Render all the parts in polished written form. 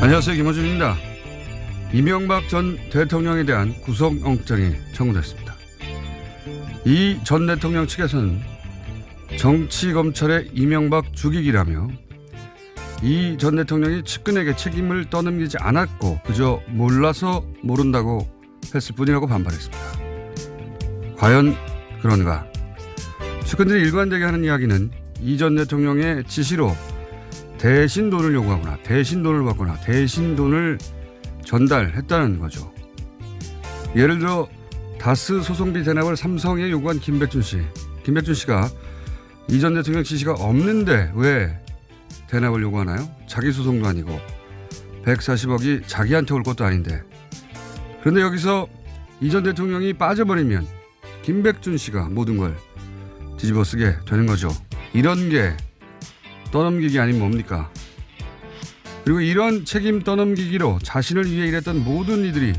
안녕하세요. 김어준입니다. 이명박 전 대통령에 대한 구속영장이 청구됐습니다. 이 전 대통령 측에서는 정치검찰의 이명박 죽이기라며 이 전 대통령이 측근에게 책임을 떠넘기지 않았고 그저 몰라서 모른다고 했을 뿐이라고 반발했습니다. 과연 그런가? 측근들이 일관되게 하는 이야기는 이 전 대통령의 지시로 대신 돈을 요구하거나 대신 돈을 받거나 대신 돈을 전달했다는 거죠. 예를 들어 다스 소송비 대납을 삼성에 요구한 김백준 씨. 김백준 씨가 이 전 대통령 지시가 없는데 왜 대납을 요구하나요? 자기 소송도 아니고 140억이 자기한테 올 것도 아닌데. 그런데 여기서 이 전 대통령이 빠져버리면 김백준 씨가 모든 걸 뒤집어쓰게 되는 거죠. 이런 게 떠넘기기 아니면 뭡니까? 그리고 이런 책임 떠넘기기로 자신을 위해 일했던 모든 이들이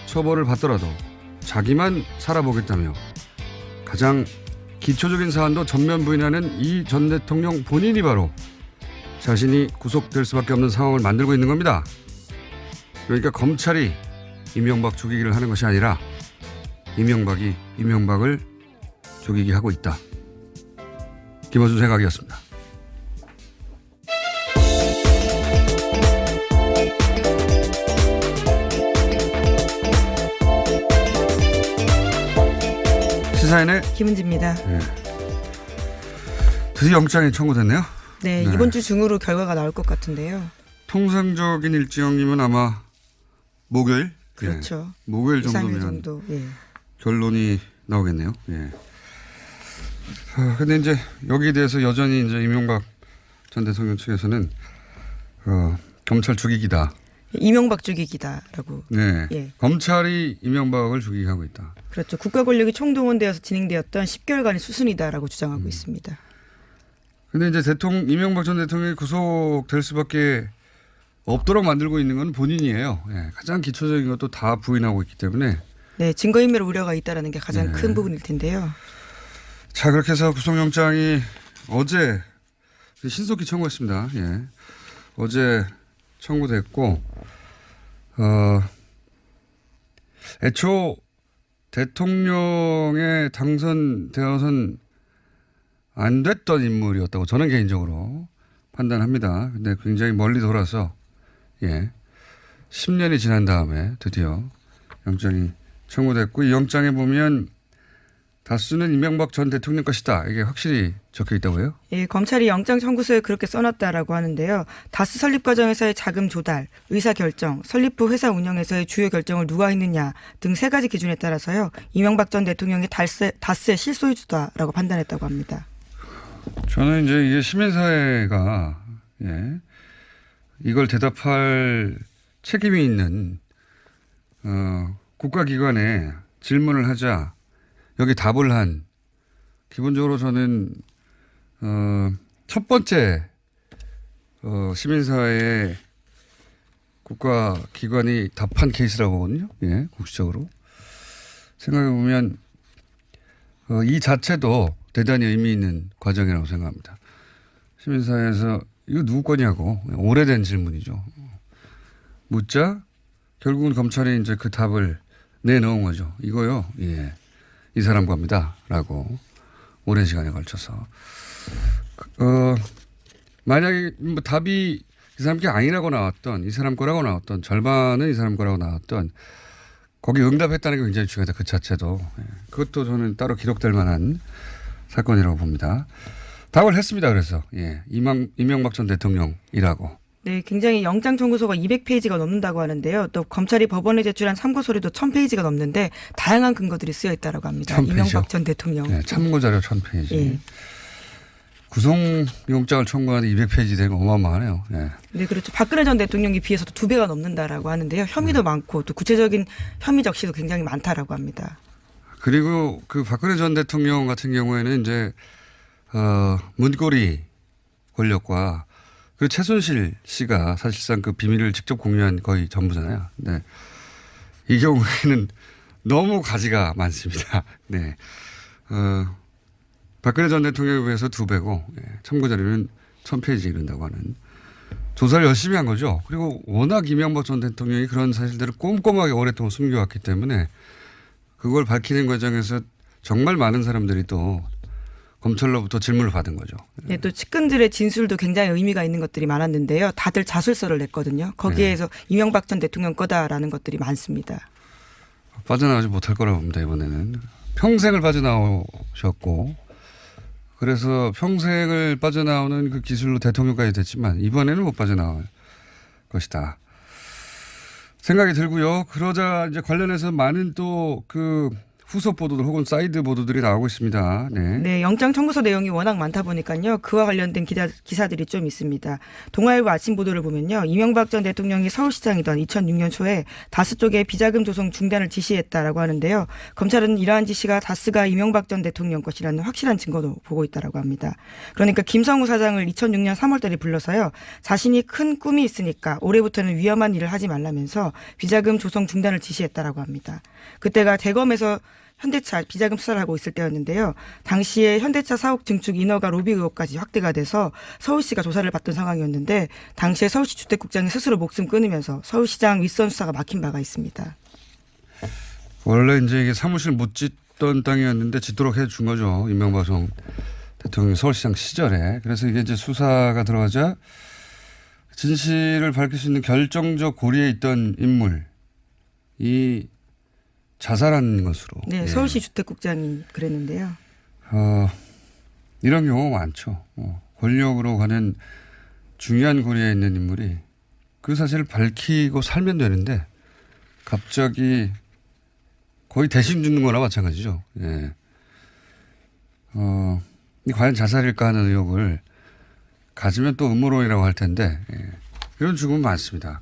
처벌을 받더라도 자기만 살아보겠다며 가장 기초적인 사안도 전면 부인하는 이 전 대통령 본인이 바로 자신이 구속될 수밖에 없는 상황을 만들고 있는 겁니다. 그러니까 검찰이 이명박 죽이기를 하는 것이 아니라 이명박이 이명박을 죽이게 하고 있다. 김어준 생각이었습니다. 시사인의 김은지입니다. 네. 드디어 영장이 청구됐네요. 네, 이번 주 중으로 결과가 나올 것 같은데요. 통상적인 일정이면 아마 목요일? 그렇죠. 예. 목요일 정도면 정도. 예. 결론이 나오겠네요. 예. 근데 이제 여기에 대해서 여전히 이제 이명박 전 대통령 측에서는 검찰 죽이기다. 이명박 죽이기다라고. 네. 예. 검찰이 이명박을 죽이게 하고 있다. 그렇죠. 국가 권력이 총동원되어서 진행되었던 10개월간의 수순이다라고 주장하고 있습니다. 근데 이제 이명박 전 대통령이 구속될 수밖에 없도록 만들고 있는 건 본인이에요. 예. 가장 기초적인 것도 다 부인하고 있기 때문에. 네, 증거인멸 우려가 있다는 게 가장 네. 큰 부분일 텐데요. 자, 그렇게 해서 구속영장이 어제 신속히 청구했습니다. 예. 어제 청구됐고, 애초 대통령에 당선되어선 안 됐던 인물이었다고 저는 개인적으로 판단합니다. 근데 굉장히 멀리 돌아서, 예. 10년이 지난 다음에 드디어 영장이 청구됐고, 이 영장에 보면 다수는 이명박 전 대통령 것이다. 이게 확실히 적혀 있다고요? 예, 검찰이 영장 청구서에 그렇게 써놨다라고 하는데요. 다스 설립 과정에서의 자금 조달, 의사 결정, 설립 후 회사 운영에서의 주요 결정을 누가 했느냐 등 3가지 기준에 따라서요. 이명박 전 대통령이 다스의 실소유주다라고 판단했다고 합니다. 저는 이제 이게 시민사회가 예, 이걸 대답할 책임이 있는 국가기관에 질문을 하자 여기 답을 한 기본적으로 저는 첫 번째 시민사회의 국가기관이 답한 케이스라고 보거든요. 예, 공식적으로 생각해 보면 이 자체도 대단히 의미 있는 과정이라고 생각합니다. 시민사회에서 이거 누구 거냐고 오래된 질문이죠. 묻자 결국은 검찰이 이제 그 답을 내놓은 거죠. 이거요. 예. 이 사람 겁니다. 라고 오랜 시간에 걸쳐서. 만약에 뭐 답이 이 사람 게 아니라고 나왔던 이 사람 거라고 나왔던 절반은 이 사람 거라고 나왔던 거기 응답했다는 게 굉장히 중요하다. 그 자체도. 예. 그것도 저는 따로 기록될 만한 사건이라고 봅니다. 답을 했습니다. 그래서 예. 이명박 전 대통령이라고. 네, 굉장히 영장 청구서가 200페이지가 넘는다고 하는데요. 또 검찰이 법원에 제출한 참고서류도 1000페이지가 넘는데 다양한 근거들이 쓰여 있다고 합니다. 1000페이지요? 이명박 전 대통령. 네, 참고자료 1000페이지. 예. 구속영장을 청구하는 200페이지 되고 어마어마하네요. 예. 네, 그렇죠. 박근혜 전 대통령에 비해서도 2배가 넘는다라고 하는데요. 혐의도 많고 또 구체적인 혐의 적시도 굉장히 많다라고 합니다. 그리고 그 박근혜 전 대통령 같은 경우에는 이제 문고리 권력과 그 최순실 씨가 사실상 그 비밀을 직접 공유한 거의 전부잖아요. 네. 이 경우에는 너무 가지가 많습니다. 네. 박근혜 전 대통령에 비해서 2배고, 참고 자료는 1000페이지 이른다고 하는. 조사를 열심히 한 거죠. 그리고 워낙 이명박 전 대통령이 그런 사실들을 꼼꼼하게 오랫동안 숨겨왔기 때문에 그걸 밝히는 과정에서 정말 많은 사람들이 또 검찰로부터 질문을 받은 거죠. 네, 또 측근들의 진술도 굉장히 의미가 있는 것들이 많았는데요. 다들 자술서를 냈거든요. 거기에서 이명박 전 대통령 거다라는 것들이 많습니다. 빠져나가지 못할 거라고 봅니다. 이번에는. 평생을 빠져나오셨고 그래서 평생을 빠져나오는 그 기술로 대통령까지 됐지만 이번에는 못 빠져나올 것이다. 생각이 들고요. 그러자 이제 관련해서 많은 또 그 후속 보도들 혹은 사이드 보도들이 나오고 있습니다. 네. 네, 영장 청구서 내용이 워낙 많다 보니까요. 그와 관련된 기사들이 좀 있습니다. 동아일보 아침 보도를 보면요. 이명박 전 대통령이 서울시장이던 2006년 초에 다스 쪽에 비자금 조성 중단을 지시했다라고 하는데요. 검찰은 이러한 지시가 다스가 이명박 전 대통령 것이라는 확실한 증거도 보고 있다라고 합니다. 그러니까 김성우 사장을 2006년 3월 달에 불러서요. 자신이 큰 꿈이 있으니까 올해부터는 위험한 일을 하지 말라면서 비자금 조성 중단을 지시했다라고 합니다. 그때가 대검에서 현대차 비자금 수사를 하고 있을 때였는데요. 당시에 현대차 사옥 증축 인허가 로비 의혹까지 확대가 돼서 서울시가 조사를 받던 상황이었는데 당시에 서울시 주택국장이 스스로 목숨 끊으면서 서울시장 윗선 수사가 막힌 바가 있습니다. 원래 이제 이게 사무실 못 짓던 땅이었는데 짓도록 해준 거죠. 이명박 전 대통령 서울시장 시절에. 그래서 이게 이제 수사가 들어가자 진실을 밝힐 수 있는 결정적 고리에 있던 인물이 자살한 것으로. 네, 서울시 주택국장이 그랬는데요. 이런 경우가 많죠. 권력으로 가는 중요한 고리에 있는 인물이 그 사실을 밝히고 살면 되는데 갑자기 거의 대신 죽는 거나 마찬가지죠. 예. 과연 자살일까 하는 의혹을 가지면 또 음모론이라고 할 텐데 이런 죽음은 많습니다.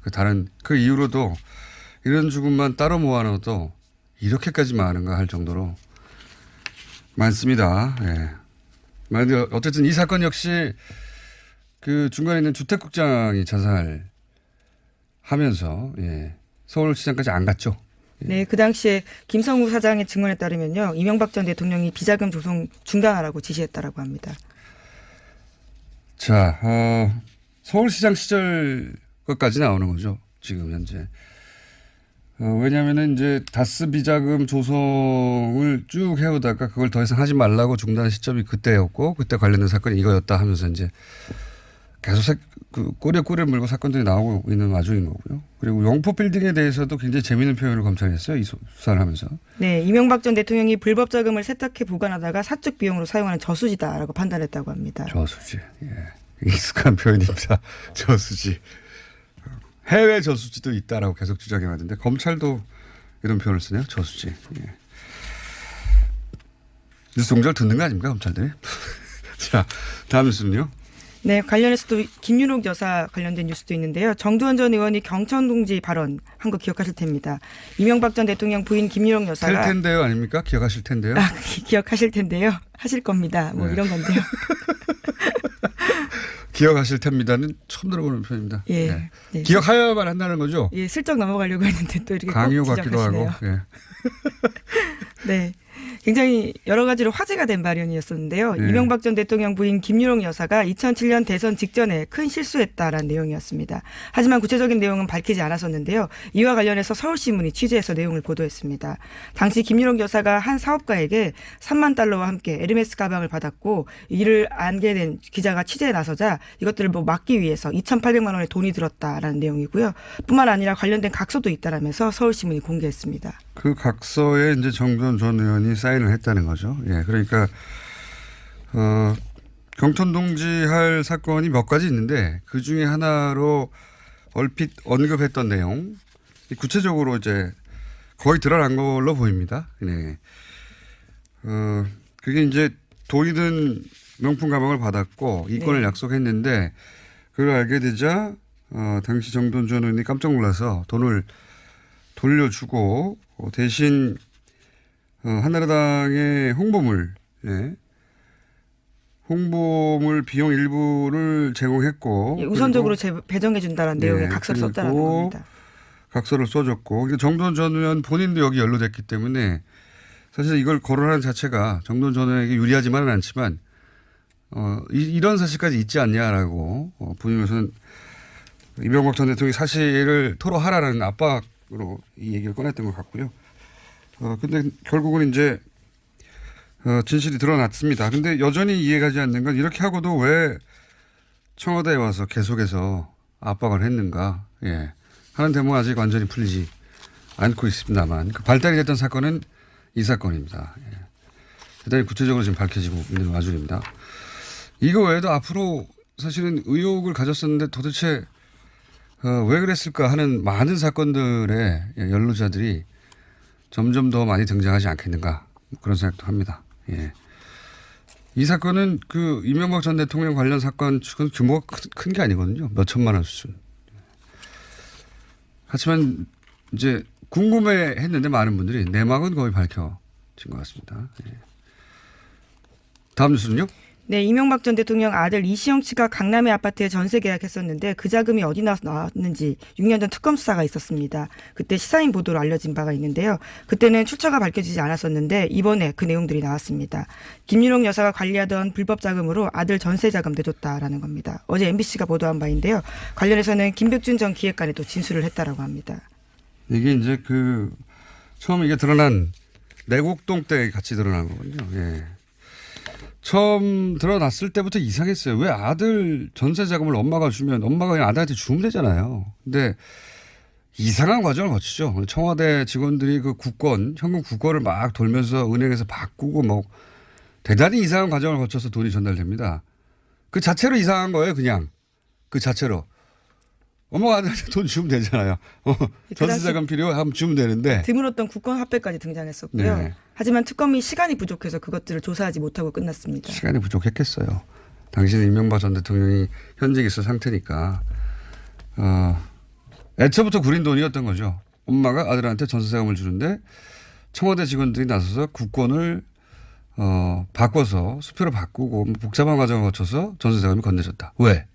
그 이후로도 이런 죽음만 따로 모아놓아도 이렇게까지 많은가 할 정도로 많습니다. 예. 어쨌든 이 사건 역시 그 중간에 있는 주택국장이 자살하면서 서울시장까지 안 갔죠. 예. 네, 그 당시에 김성우 사장의 증언에 따르면요. 이명박 전 대통령이 비자금 조성 중단하라고 지시했다라고 합니다. 자, 서울시장 시절 것까지 나오는 거죠. 지금 현재. 왜냐하면은 이제 다스 비자금 조성을 쭉 해오다가 그걸 더 이상 하지 말라고 중단한 시점이 그때였고 그때 관련된 사건이 이거였다 하면서 이제 계속 꼬리에 꼬리를 물고 사건들이 나오고 있는 와중인 거고요. 그리고 영포 빌딩에 대해서도 굉장히 재미있는 표현을 검찰이 했어요. 이 수사를 하면서. 네, 이명박 전 대통령이 불법 자금을 세탁해 보관하다가 사적 비용으로 사용하는 저수지다라고 판단했다고 합니다. 저수지. 예. 익숙한 표현입니다. 저수지. 해외 저수지도 있다라고 계속 주장해 왔는데 검찰도 이런 표현을 쓰네요. 저수지. 예. 뉴스 공절 듣는 거 아닙니까 검찰들이? 자, 다음 뉴스는요. 네, 관련해서 또 김윤옥 여사 관련된 뉴스도 있는데요. 정두원 전 의원이 경천동지 발언한 거 기억하실 텐입니다. 이명박 전 대통령 부인 김윤옥 여사가. 될 텐데요 아닙니까? 기억하실 텐데요. 기억하실 텐데요. 하실 겁니다. 뭐 네. 이런 건데요. 기억하실 텐입니다는 처음 들어보는 표현입니다. 예. 네. 네. 기억하여야만 한다는 거죠. 예, 슬쩍 넘어가려고 했는데 또 이렇게 강요 같기도 하고. 예. 네. 굉장히 여러 가지로 화제가 된 발언이었었는데요. 네. 이명박 전 대통령 부인 김윤옥 여사가 2007년 대선 직전에 큰 실수했다라는 내용이었습니다. 하지만 구체적인 내용은 밝히지 않았었는데요. 이와 관련해서 서울신문이 취재해서 내용을 보도했습니다. 당시 김윤옥 여사가 한 사업가에게 3만 달러와 함께 에르메스 가방을 받았고 이를 알게 된 기자가 취재에 나서자 이것들을 막기 위해서 2,800만 원의 돈이 들었다라는 내용이고요. 뿐만 아니라 관련된 각서도 있다라면서 서울신문이 공개했습니다. 그 각서에 이제 정두원 전 의원이 사인을 했다는 거죠. 예, 그러니까 경천동지할 사건이 몇 가지 있는데 그 중에 하나로 얼핏 언급했던 내용, 구체적으로 이제 거의 드러난 걸로 보입니다. 네. 그게 이제 돈이 든 명품 가방을 받았고 이권을 네. 약속했는데 그걸 알게 되자 당시 정돈 전 의원이 깜짝 놀라서 돈을 돌려주고 대신 한나라당의 홍보물 비용 일부를 제공했고 예, 우선적으로 배정해 준다는 내용의 네, 각서를 썼다라는 그리고 겁니다. 각서를 써줬고 정돈 전 의원 본인도 여기 연루됐기 때문에 사실 이걸 거론하는 자체가 정돈 전 의원에게 유리하지만은 않지만 이런 사실까지 있지 않냐라고 본인으로서는 이명박 전 대통령이 사실을 토로하라는 압박으로 이 얘기를 꺼냈던 것 같고요. 근데 결국은 이제 진실이 드러났습니다. 근데 여전히 이해가지 않는 건 이렇게 하고도 왜 청와대에 와서 계속해서 압박을 했는가. 예. 하는 대목은 아직 완전히 풀리지 않고 있습니다만 그 발달이 됐던 사건은 이 사건입니다. 예. 대단히 구체적으로 지금 밝혀지고 있는 와중입니다. 이거 외에도 앞으로 사실은 의혹을 가졌었는데 도대체 왜 그랬을까 하는 많은 사건들의 연루자들이 점점 더 많이 등장하지 않겠는가 그런 생각도 합니다. 예. 이 사건은 그 이명박 전 대통령 관련 사건 측은 규모가 큰 게 아니거든요. 몇 천만 원 수준. 하지만 이제 궁금해했는데 많은 분들이 내막은 거의 밝혀진 것 같습니다. 예. 다음 뉴스는요? 네, 이명박 전 대통령 아들 이시영 씨가 강남의 아파트에 전세 계약했었는데 그 자금이 어디 나왔는지 6년 전 특검 수사가 있었습니다. 그때 시사인 보도로 알려진 바가 있는데요. 그때는 출처가 밝혀지지 않았었는데 이번에 그 내용들이 나왔습니다. 김윤옥 여사가 관리하던 불법 자금으로 아들 전세 자금 내줬다라는 겁니다. 어제 MBC가 보도한 바인데요. 관련해서는 김백준 전 기획관이 또 진술을 했다라고 합니다. 이게 이제 처음 이게 드러난 내곡동 때 같이 드러난 거거든요. 예. 처음 드러났을 때부터 이상했어요. 왜 아들 전세 자금을 엄마가 주면 엄마가 그냥 아들한테 주면 되잖아요. 근데 이상한 과정을 거치죠. 청와대 직원들이 그 현금 국권을 막 돌면서 은행에서 바꾸고 뭐 대단히 이상한 과정을 거쳐서 돈이 전달됩니다. 그 자체로 이상한 거예요. 그냥 그 자체로. 엄마가 아들한테 돈 주면 되잖아요. 전세 자금 필요하면 주면 되는데. 드물었던 국권 화폐까지 등장했었고요. 네. 하지만 특검이 시간이 부족해서 그것들을 조사하지 못하고 끝났습니다. 시간이 부족했겠어요. 당시는 이명박 전 대통령이 현직에 있을 상태니까. 애초부터 구린 돈이었던 거죠. 엄마가 아들한테 전세자금을 주는데 청와대 직원들이 나서서 국권을 바꿔서 수표로 바꾸고 복잡한 과정을 거쳐서 전세자금이 건네졌다. 왜?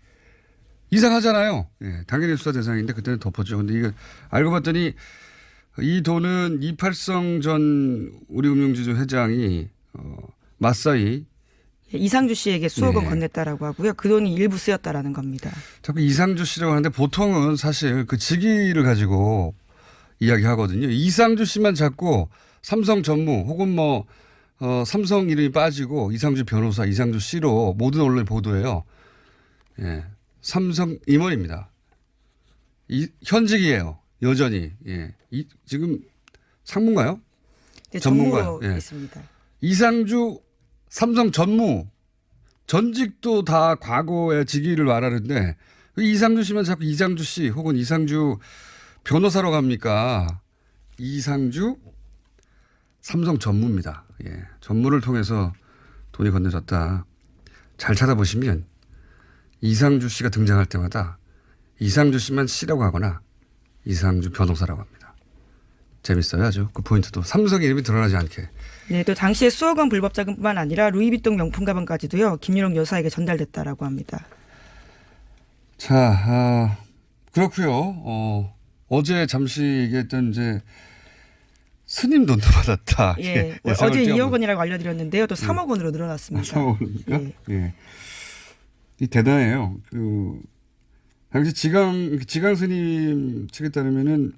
이상하잖아요. 예, 당연히 수사 대상인데 그때는 덮었죠. 근데 이거 알고 봤더니 이 돈은 이팔성 전 우리금융지주 회장이 맞사이 이상주 씨에게 수억 원 건넸다라고 하고요. 그 돈이 일부 쓰였다라는 겁니다. 자꾸 이상주 씨라고 하는데 보통은 사실 그 직위를 가지고 이야기하거든요. 이상주 씨만 자꾸 삼성 전무 혹은 삼성 이름이 빠지고 이상주 변호사, 이상주 씨로 모든 언론이 보도해요. 예. 삼성 임원입니다. 현직이에요. 여전히. 예. 지금 상무인가요? 네, 전문가요. 전무로 예. 있습니다. 이상주 삼성 전무 전직도 다 과거의 직위를 말하는데 이상주 씨만 자꾸 이상주 씨 혹은 이상주 변호사로 갑니까? 이상주 삼성 전무입니다. 예. 전무를 통해서 돈이 건네졌다. 잘 찾아보시면 이상주 씨가 등장할 때마다 이상주 씨만 씨라고 하거나 이상주 변호사라고 합니다. 재밌어요 아주. 그 포인트도 삼성 이름이 드러나지 않게. 네, 또 당시에 수억 원 불법 자금뿐만 아니라 루이비통 명품 가방까지도요. 김윤옥 여사에게 전달됐다라고 합니다. 자, 그렇고요. 어제 잠시 얘기했던 이제 스님 돈도 받았다. 예, 어제 2억 원이라고 알려드렸는데요. 또 3억 원으로 늘어났습니다. 3억 원입니까? 예. 이 대단해요. 당시 지강 스님 측에 따르면은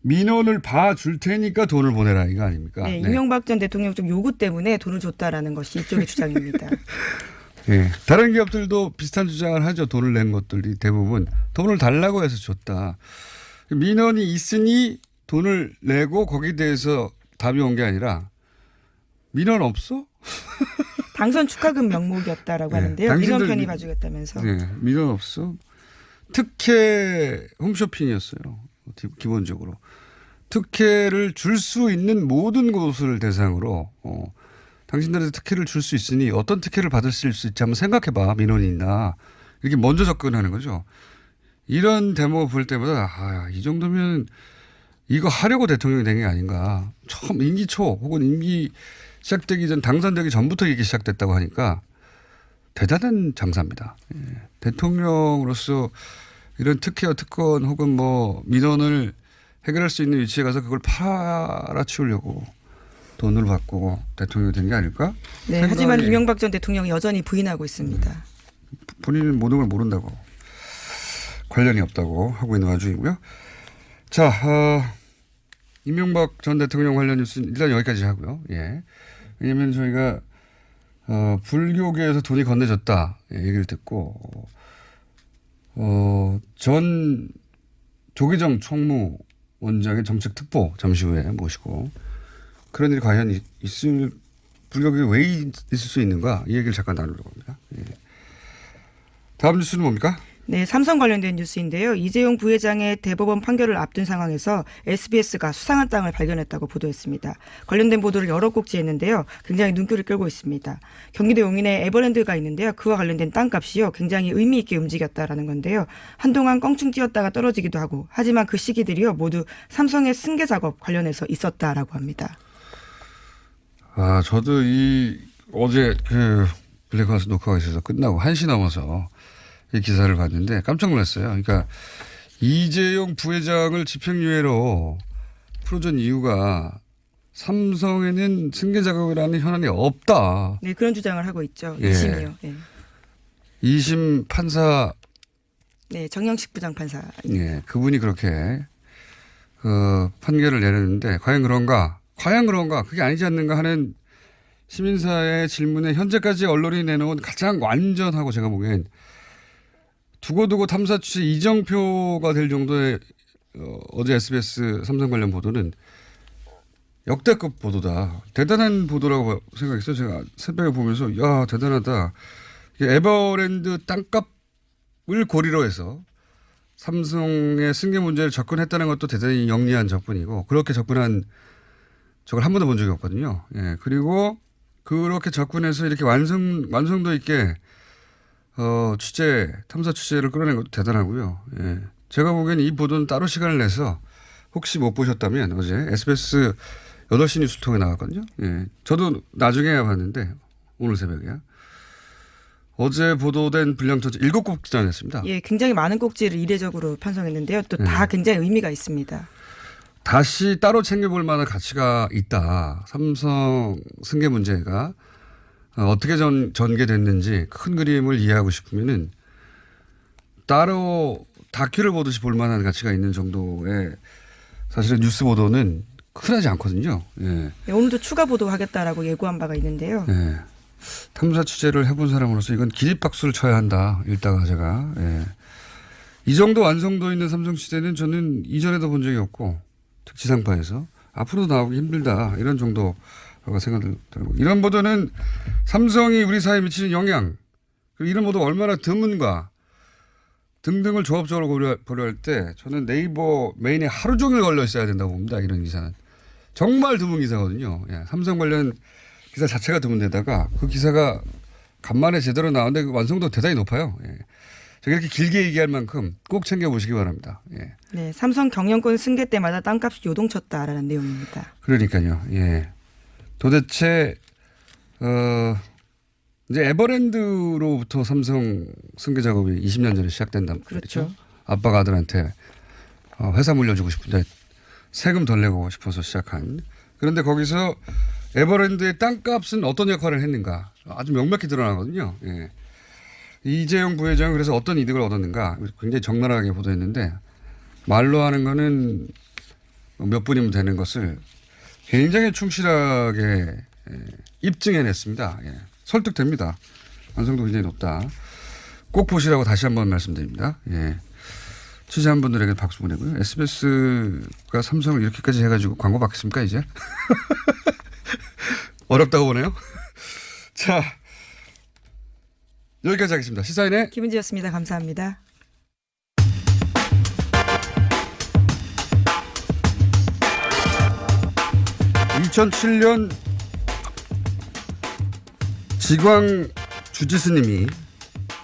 민원을 봐줄 테니까 돈을 보내라 이거 아닙니까? 네, 이명박 전 대통령 쪽 요구 때문에 돈을 줬다라는 것이 이쪽의 주장입니다. 네, 다른 기업들도 비슷한 주장을 하죠. 돈을 낸 것들이 대부분 돈을 달라고 해서 줬다. 민원이 있으니 돈을 내고 거기에 대해서 답이 온 게 아니라 민원 없어? 당선 축하금 명목이었다라고 하는데요. 민원 편의 봐주겠다면서. 네, 민원 없어. 특혜 홈쇼핑이었어요. 기본적으로. 특혜를 줄 수 있는 모든 곳을 대상으로 당신들한테 특혜를 줄 수 있으니 어떤 특혜를 받으실 수 있지 한번 생각해봐. 민원이 있나. 이렇게 먼저 접근하는 거죠. 이런 대목 볼 때마다 이 정도면 이거 하려고 대통령이 된 게 아닌가. 처음 임기 초 혹은 임기 시작되기 전 당선되기 전부터 이게 시작됐다고 하니까 대단한 장사입니다. 예. 대통령으로서 이런 특혜와 특권 혹은 뭐 민원을 해결할 수 있는 위치에 가서 그걸 팔아치우려고 돈을 받고 대통령이 된 게 아닐까? 네, 하지만 이명박 전 대통령이 여전히 부인하고 있습니다. 본인은 모든 걸 모른다고. 관련이 없다고 하고 있는 와중이고요. 자, 이명박 전 대통령 관련 뉴스는 일단 여기까지 하고요. 예. 왜냐하면 저희가 불교계에서 돈이 건네졌다 얘기를 듣고 전 조기정 총무원장의 정책 특보 잠시 후에 모시고 그런 일이 과연 있을 불교계에 왜 있을 수 있는가 이 얘기를 잠깐 나누려고 합니다. 예. 다음 뉴스는 뭡니까? 네, 삼성 관련된 뉴스인데요. 이재용 부회장의 대법원 판결을 앞둔 상황에서 SBS가 수상한 땅을 발견했다고 보도했습니다. 관련된 보도를 여러 꼭지했는데요. 굉장히 눈길을 끌고 있습니다. 경기도 용인에 에버랜드가 있는데요. 그와 관련된 땅값이요. 굉장히 의미 있게 움직였다라는 건데요. 한동안 껑충 뛰었다가 떨어지기도 하고 하지만 그 시기들이요. 모두 삼성의 승계 작업 관련해서 있었다라고 합니다. 저도 어제 블랙하우스 녹화가 있어서 끝나고 1시 넘어서 이 기사를 봤는데 깜짝 놀랐어요. 그러니까 이재용 부회장을 집행유예로 풀어준 이유가 삼성에는 승계 작업이라는 현안이 없다. 네, 그런 주장을 하고 있죠. 예. 2심이요. 네. 2심 판사. 네, 정영식 부장판사. 예, 그분이 그렇게 판결을 내렸는데 과연 그런가? 그게 아니지 않는가 하는 시민사회의 질문에 현재까지 언론이 내놓은 가장 완전하고 제가 보기엔 두고두고 탐사 취재 이정표가 될 정도의 어제 SBS 삼성 관련 보도는 역대급 보도다. 대단한 보도라고 생각했어요. 제가 새벽에 보면서 야 대단하다. 에버랜드 땅값을 고리로 해서 삼성의 승계 문제를 접근했다는 것도 대단히 영리한 접근이고 그렇게 접근한 적을 한 번도 본 적이 없거든요. 예. 그리고 그렇게 접근해서 이렇게 완성도 있게 탐사 취재를 끌어낸 것도 대단하고요. 예. 제가 보기에는 이 보도는 따로 시간을 내서 혹시 못 보셨다면 어제 SBS 8시 뉴스 통해 나왔거든요. 예. 저도 나중에 봤는데 오늘 새벽에요. 어제 보도된 분량 전체 7곡지나 냈습니다. 예, 굉장히 많은 꼭지를 이례적으로 편성했는데요. 또 다 굉장히 의미가 있습니다. 다시 따로 챙겨볼 만한 가치가 있다. 삼성 승계 문제가 어떻게 전개됐는지 큰 그림을 이해하고 싶으면은 따로 다큐를 보듯이 볼 만한 가치가 있는 정도의 사실은 뉴스 보도는 흔하지 않거든요. 예. 네, 오늘도 추가 보도하겠다라고 예고한 바가 있는데요. 예. 탐사 취재를 해본 사람으로서 이건 기립박수를 쳐야 한다. 읽다가 제가. 예. 이 정도 완성도 있는 삼성 취재는 저는 이전에도 본 적이 없고 지상파에서 앞으로도 나오기 힘들다. 이런 정도가 생각이 들고 이런 보도는 삼성이 우리 사회에 미치는 영향 그리고 이런 보도 얼마나 드문가 등등을 조합적으로 고려할 때 저는 네이버 메인에 하루 종일 걸려 있어야 된다고 봅니다. 이런 기사는. 정말 드문 기사거든요. 예. 삼성 관련 기사 자체가 드문 데다가 그 기사가 간만에 제대로 나오는데 그 완성도 대단히 높아요. 예. 제가 이렇게 길게 얘기할 만큼 꼭 챙겨보시기 바랍니다. 예. 네, 삼성 경영권 승계 때마다 땅값이 요동쳤다라는 내용입니다. 그러니까요. 예. 도대체 이제 에버랜드로부터 삼성 승계 작업이 20년 전에 시작된단 말이죠. 그렇죠. 아빠가 아들한테 회사 물려주고 싶은데 세금 덜 내고 싶어서 시작한. 그런데 거기서 에버랜드의 땅값은 어떤 역할을 했는가 아주 명백히 드러나거든요. 예. 이재용 부회장은 그래서 어떤 이득을 얻었는가 굉장히 적나라하게 보도했는데 말로 하는 거는 몇 분이면 되는 것을 굉장히 충실하게 입증해냈습니다. 예. 설득됩니다. 완성도 굉장히 높다. 꼭 보시라고 다시 한번 말씀드립니다. 예. 취재한 분들에게 박수 보내고요. SBS가 삼성을 이렇게까지 해가지고 광고 받겠습니까 이제? 어렵다고 보네요. 자, 여기까지 하겠습니다. 시사인의 김은지였습니다. 감사합니다. 음. 2007년 지광 주지스님이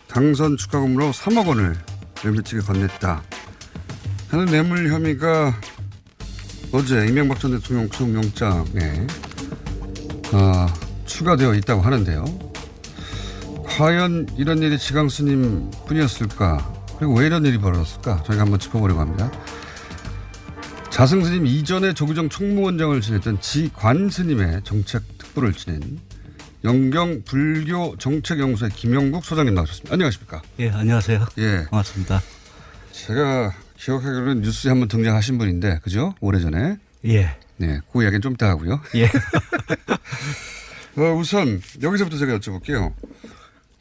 당선 축하금으로 3억 원을 뇌물 측에 건넸다 하는 뇌물 혐의가 어제 이명박 전 대통령 구속영장에 추가되어 있다고 하는데요. 과연 이런 일이 지광 스님 뿐이었을까? 그리고 왜 이런 일이 벌어졌을까? 저희가 한번 짚어보려고 합니다. 자승 스님 이전에 조규정 총무원장을 지냈던 지관 스님의 정책 특보를 지낸 영경 불교 정책연구소의 김영국 소장님 나오셨습니다. 안녕하십니까? 예, 안녕하세요. 예. 반갑습니다. 제가 기억하기로는 뉴스에 한번 등장하신 분인데, 그죠? 오래전에. 예. 네, 그 이야기는 좀 이따 하고요. 예. 우선 여기서부터 제가 여쭤볼게요.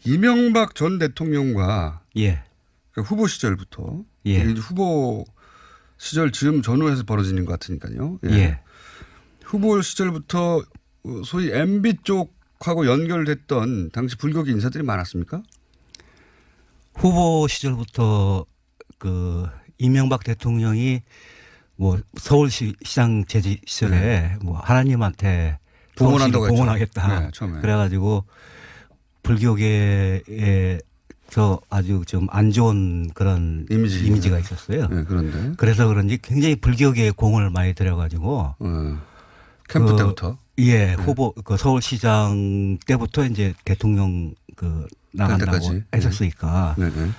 이명박 전 대통령과 예. 그 후보 시절부터 예. 후보 시절 즈음 전후해서 벌어지는 것 같으니까요. 예. 예. 후보 시절부터 소위 MB 쪽하고 연결됐던 당시 불교계 인사들이 많았습니까? 후보 시절부터 그 이명박 대통령이 뭐 서울시장 제지 시절에 뭐 하나님한테 봉헌한다고 했죠. 봉헌하겠다. 네, 처음에. 그래가지고 불교계에서 아주 좀 안 좋은 그런 이미지가 있었어요. 네, 그런데. 그래서 그런지 굉장히 불교계에 공을 많이 들여가지고 캠프 때부터. 예, 후보 그 서울시장 때부터 이제 대통령 그 나간다고 때까지. 했었으니까. 네. 네.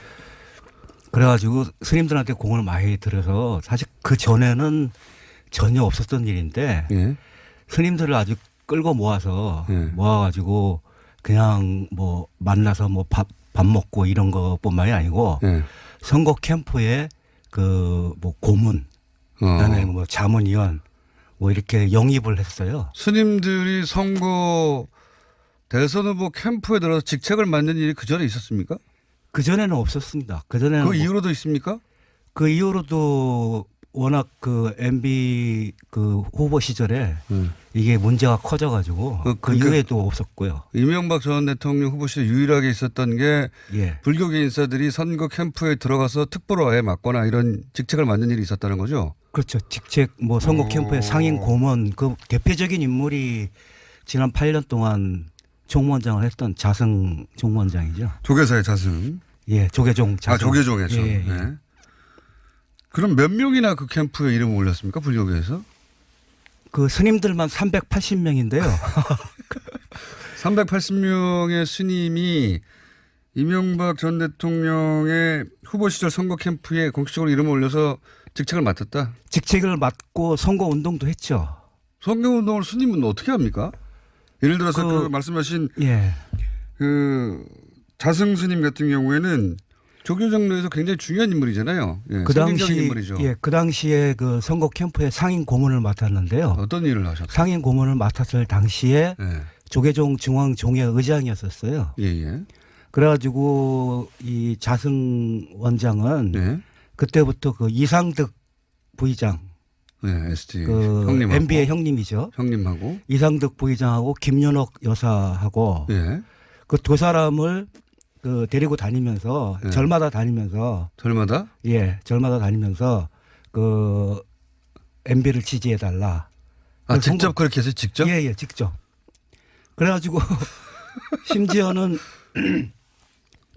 그래가지고 스님들한테 공을 많이 들여서 사실 그 전에는 전혀 없었던 일인데 예. 스님들을 아주 끌고 모아서 예. 모아가지고 그냥 뭐 만나서 뭐 밥 먹고 이런 것뿐만이 아니고 예. 선거 캠프에 그 뭐 고문, 그다음에 뭐 자문위원 뭐 이렇게 영입을 했어요. 스님들이 선거 대선 후보 캠프에 들어서 직책을 맡는 일이 그 전에 있었습니까? 그 전에는 없었습니다. 그 전에는 그 이후로도 있습니까? 그 이후로도 워낙 그 MB 그 후보 시절에 이게 문제가 커져가지고 그 이후에도 없었고요. 이명박 전 대통령 후보 시절 유일하게 있었던 게 예. 불교계 인사들이 선거 캠프에 들어가서 특보로 아예 맡거나 이런 직책을 맡는 일이 있었다는 거죠. 그렇죠. 직책 뭐 선거 캠프의 상임 고문 그 대표적인 인물이 지난 8년 동안 총무원장을 했던 자승 총무원장이죠. 조계사의 자승. 예, 조계종 자승. 조계종에서. 예, 예. 네. 그럼 몇 명이나 그 캠프에 이름을 올렸습니까? 불교계에서? 그 스님들만 380명인데요. 380명의 스님이 이명박 전 대통령의 후보 시절 선거 캠프에 공식적으로 이름을 올려서 직책을 맡았다? 직책을 맡고 선거 운동도 했죠. 선거 운동을 스님은 어떻게 합니까? 예를 들어서 그 말씀하신 예. 그 자승 스님 같은 경우에는 조교 정로에서 굉장히 중요한 인물이잖아요. 예, 그 당시 인물이죠. 예, 그 당시에 그 선거 캠프의 상임 고문을 맡았는데요. 어떤 일을 하셨어요? 상임 고문을 맡았을 당시에 예. 조계종 중앙 종회 의장이었었어요. 예. 그래가지고 이 자승 원장은 예. 그때부터 그 이상득 부의장, 예, ST 그 형님하고 MB의 형님이죠. 형님하고 이상득 부의장하고 김연옥 여사하고 예. 그 두 사람을 그 데리고 다니면서 예. 절마다 다니면서 절마다 절마다 다니면서 그 MB를 지지해 달라. 직접 그렇게 해서 직접? 예, 직접. 그래가지고 심지어는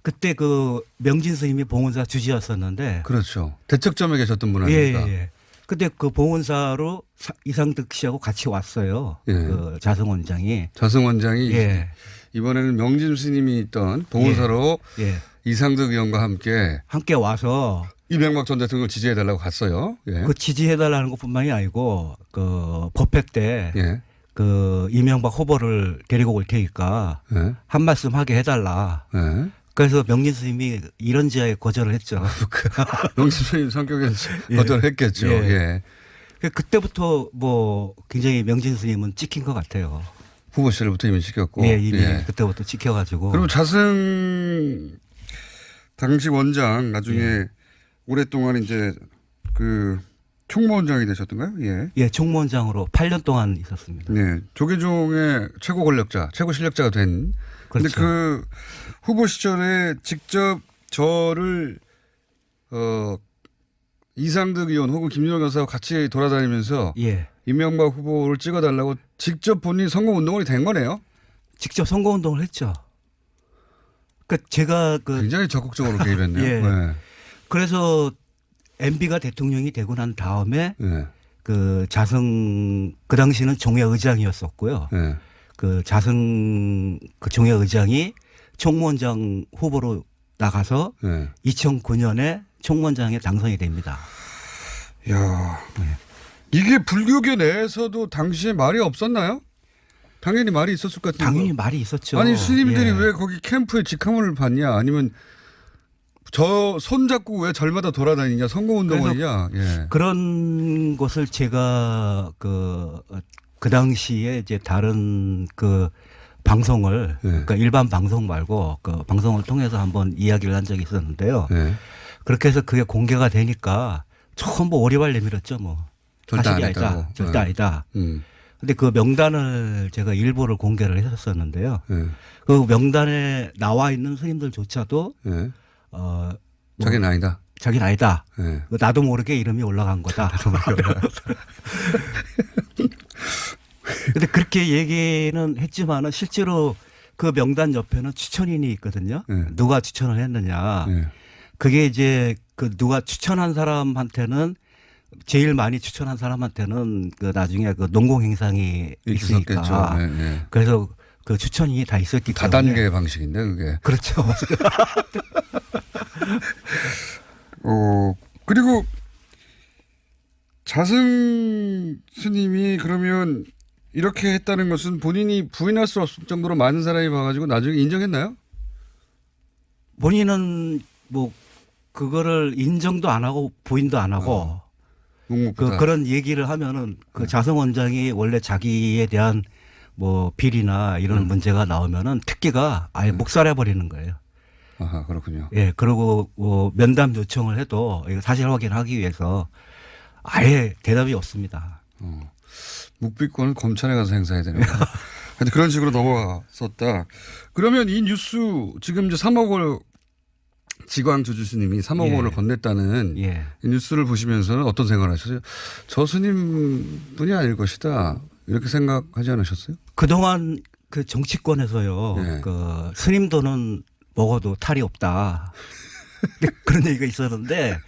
그때 그 명진 스님이 봉헌사 주지였었는데. 그렇죠. 대척점에 계셨던 분 아닙니까? 예. 그때 그 봉헌사로 이상득 씨하고 같이 왔어요. 예. 그 자승 원장이. 자승 원장이 예. 이번에는 명진 스님이 있던 봉헌사로 예. 이상득 의원과 함께 와서 이명박 전 대통령을 지지해달라고 갔어요. 예. 그 지지해달라는 것뿐만이 아니고 그 법회 때 예. 그 이명박 후보를 데리고 올 테니까 예. 한 말씀 하게 해달라. 예. 그래서 명진 스님이 이런 지하에 거절을 했죠. 명진 스님 성격에는 거절했겠죠. 예. 그때부터 뭐 굉장히 명진 스님은 찍힌 것 같아요. 후보 시절부터 이미 시켰고. 예, 이미 그때부터 찍혀가지고. 그럼 자승 당시 원장 나중에 오랫동안 이제 그 총무원장이 되셨던가요? 예. 예, 총무원장으로 8년 동안 있었습니다. 네. 조계종의 최고 권력자, 최고 실력자가 된. 그런데 그렇죠. 그 후보 시절에 직접 저를 이상득 의원 혹은 김윤호 여사와 같이 돌아다니면서 예. 이명박 후보를 찍어달라고 직접 본인이 선거운동을 된 거네요. 직접 선거운동을 했죠. 그러니까 제가 굉장히 적극적으로 개입했네요. 예. 네. 그래서 MB가 대통령이 되고 난 다음에 네. 그 당시는 종회 의장이었었고요. 네. 그 종회 의장이 총무원장 후보로 나가서 네. 2009년에 총무원장에 당선이 됩니다. 야, 이게 불교계 내에서도 당시에 말이 없었나요? 당연히 말이 있었을 것 같은데. 당연히 말이 있었죠. 아니 스님들이 예. 왜 거기 캠프에 직함을 받냐? 아니면 저 손잡고 왜 절마다 돌아다니냐? 선거운동원이냐? 예. 그런 것을 제가 그 당시에 이제 다른 그 방송을 예. 그러니까 일반 방송 말고 그 방송을 통해서 한번 이야기를 한 적이 있었는데요. 예. 그렇게 해서 그게 공개가 되니까 전부 오리발 내밀었죠. 뭐 절대 사실이 안 아니다. 했다고. 절대 아니다. 근데 그 명단을 제가 일부를 공개를 했었는데요. 예. 그 명단에 나와 있는 스님들조차도 예. 뭐 자기는 아니다. 자기는 아니다. 예. 나도 모르게 이름이 올라간 거다. 근데 그렇게 얘기는 했지만은 실제로 그 명단 옆에는 추천인이 있거든요. 네. 누가 추천을 했느냐. 예. 그게 이제 그 누가 추천한 사람한테는 제일 많이 추천한 사람한테는 그 나중에 그 농공행상이 있으니까. 있었겠죠. 예. 예. 그래서 그 추천인이 다 있었기 때문에. 다단계 방식인데 그게. 그렇죠. 그리고 자승 스님이 그러면 이렇게 했다는 것은 본인이 부인할 수 없을 정도로 많은 사람이 봐가지고 나중에 인정했나요? 본인은 뭐 그거를 인정도 안 하고 부인도 안 하고 묵묵부답. 그런 얘기를 하면은 그 자성 원장이 원래 자기에 대한 뭐 비리나 이런 문제가 나오면은 특기가 아예 묵살해 버리는 거예요. 아하, 그렇군요. 예, 그리고 뭐 면담 요청을 해도 이거 사실 확인하기 위해서 아예 대답이 없습니다. 묵비권은 검찰에 가서 행사해야 되는 거야. 근데 그런 식으로 넘어갔었다. 그러면 이 뉴스 지금 이제 3억 원 지광 주주스님이 3억 예. 원을 건넸다는 예. 이 뉴스를 보시면서는 어떤 생각을 하셨어요? 저 스님 분이 아닐 것이다. 이렇게 생각하지 않으셨어요? 그동안 그 정치권에서요. 예. 그 스님 돈은 먹어도 탈이 없다. 그런 얘기가 있었는데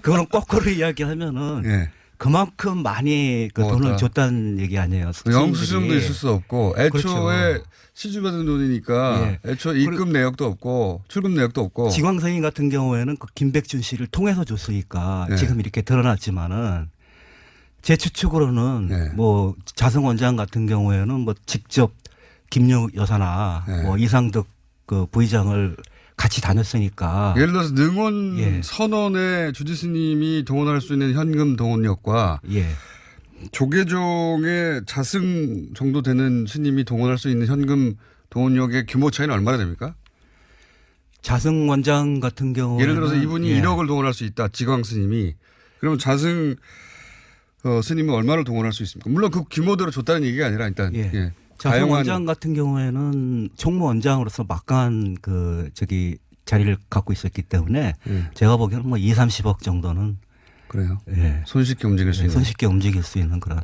그거는 거꾸로 이야기하면은 예. 그만큼 많이 그 먹었다. 돈을 줬다는 얘기 아니에요. 영수증도 있을 수 없고 애초에 그렇죠. 시주받은 돈이니까 예. 애초에 입금 내역도 없고 출금 내역도 없고. 지광선인 같은 경우에는 그 김백준 씨를 통해서 줬으니까 네. 지금 이렇게 드러났지만은 제 추측으로는 네. 뭐 자승 원장 같은 경우에는 뭐 직접 김용 여사나 네. 뭐 이상득 그 부의장을 같이 다녔으니까 예를 들어서 능원 예. 선언에 주지스님이 동원할 수 있는 현금 동원력과 예. 조계종의 자승 정도 되는 스님이 동원할 수 있는 현금 동원력의 규모 차이는 얼마나 됩니까? 자승 원장 같은 경우는 예를 들어서 이분이 예. 1억을 동원할 수 있다. 지광 스님이. 그러면 자승 스님은 얼마를 동원할 수 있습니까? 물론 그 규모대로 줬다는 얘기가 아니라 일단 예. 예. 자승 다양한 원장 같은 경우에는 총무원장으로서 막강한 그 자리를 갖고 있었기 때문에 예. 제가 보기에는 뭐 2, 30억 정도는 그래요. 예. 손쉽게 움직일 수 있는. 손쉽게 움직일 수 있는 그런.